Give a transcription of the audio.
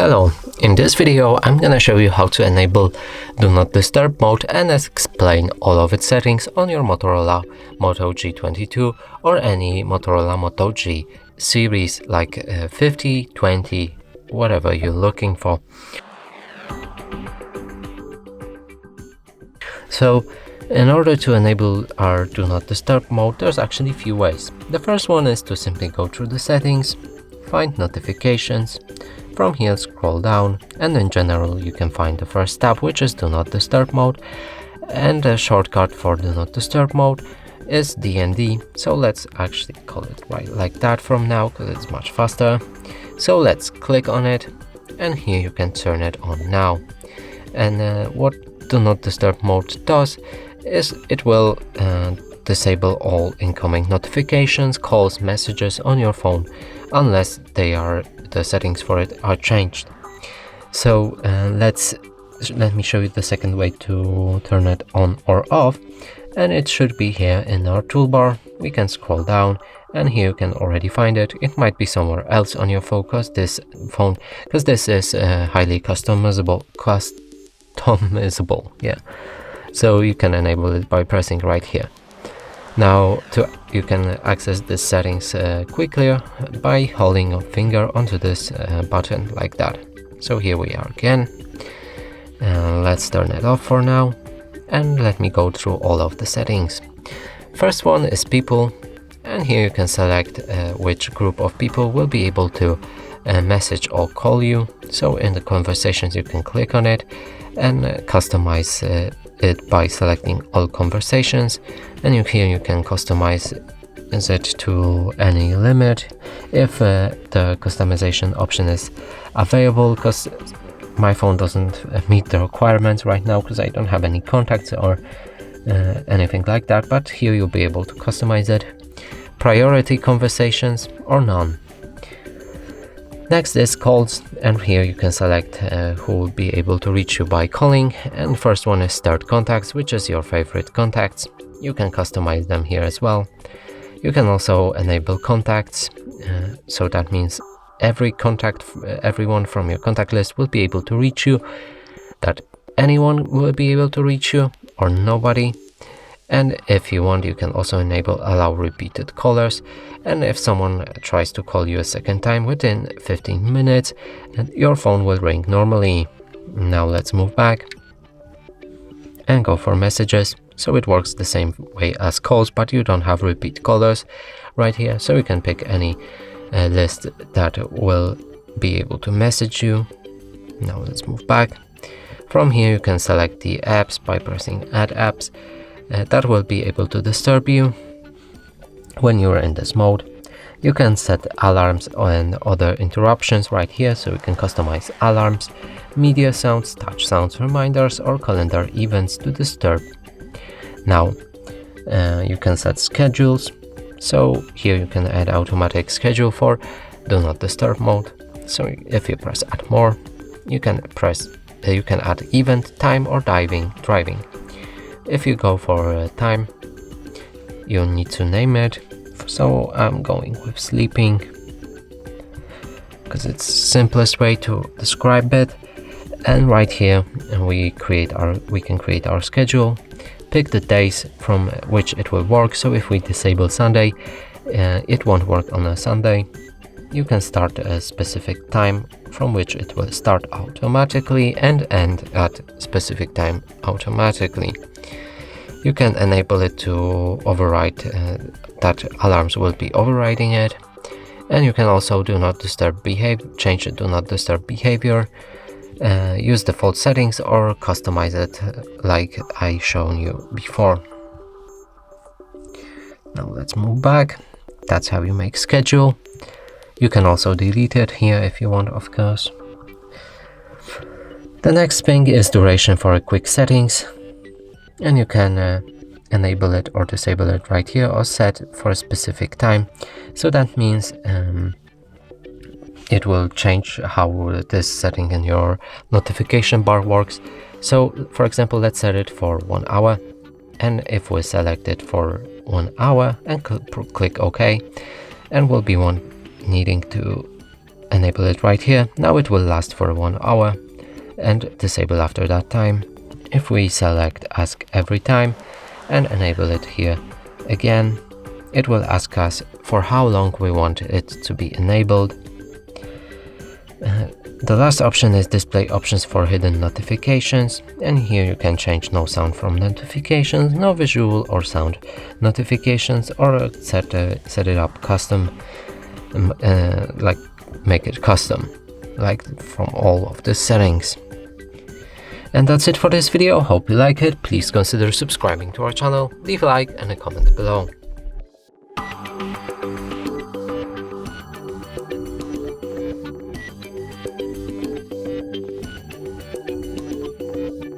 Hello, in this video I'm gonna show you how to enable Do Not Disturb mode and explain all of its settings on your Motorola Moto G22 or any Motorola Moto G series like 50, 20, whatever you're looking for. So in order to enable our Do Not Disturb mode, there's actually a few ways. The first one is to simply go through the settings, find notifications. From here scroll down, and in general you can find the first tab, which is Do Not Disturb mode, and the shortcut for Do Not Disturb mode is DND. So let's actually call it right like that from now because it's much faster. So let's click on it, and here you can turn it on now. And what Do Not Disturb mode does is it will disable all incoming notifications, calls, messages on your phone unless the settings for it are changed. So let me show you the second way to turn it on or off, and it should be here in our toolbar. We can scroll down, and here you can already find it. It might be somewhere else on your phone because this is highly customizable. Yeah, so you can enable it by pressing right here. Now you can access the settings quickly by holding a finger onto this button like that. So here we are again. Let's turn it off for now, and let me go through all of the settings. First one is people, and here you can select which group of people will be able to message or call you. So in the conversations you can click on it and customize it by selecting all conversations, and here you can customize it to any limit if the customization option is available, because my phone doesn't meet the requirements right now because I don't have any contacts or anything like that, but here you'll be able to customize it. Priority conversations or none. Next is calls, and here you can select who will be able to reach you by calling, and first one is start contacts, which is your favorite contacts. You can customize them here as well. You can also enable contacts, so that means everyone from your contact list will be able to reach you, that anyone will be able to reach you or nobody. And if you want, you can also enable allow repeated callers, and if someone tries to call you a second time within 15 minutes, your phone will ring normally. Now let's move back and go for messages. So it works the same way as calls, but you don't have repeat callers right here, so you can pick any list that will be able to message you. Now let's move back. From here you can select the apps by pressing add apps. That will be able to disturb you when you're in this mode. You can set alarms and other interruptions right here, so you can customize alarms, media sounds, touch sounds, reminders, or calendar events to disturb. Now you can set schedules, so here you can add automatic schedule for Do Not Disturb mode. So if you press add more, you can add event, time, or driving. If you go for time, you need to name it. So I'm going with sleeping because it's the simplest way to describe it. And right here we can create our schedule, pick the days from which it will work. So if we disable Sunday, it won't work on a Sunday. You can start a specific time from which it will start automatically and end at specific time automatically. You can enable it to override that alarms will be overriding it, and you can also change the Do Not Disturb behavior, use default settings, or customize it like I shown you before. Now let's move back. That's how you make schedule. You can also delete it here if you want, of course. The next thing is duration for a quick settings, and you can enable it or disable it right here or set for a specific time. So that means it will change how this setting in your notification bar works. So for example, let's set it for 1 hour, and if we select it for 1 hour and click OK, and we'll be needing to enable it right here. Now it will last for 1 hour and disable after that time. If we select ask every time and enable it here again, it will ask us for how long we want it to be enabled. The last option is display options for hidden notifications, and here you can change no sound from notifications, no visual or sound notifications, or set it up custom, like make it custom, like from all of the settings. And that's it for this video. Hope you like it. Please consider subscribing to our channel, leave a like and a comment below.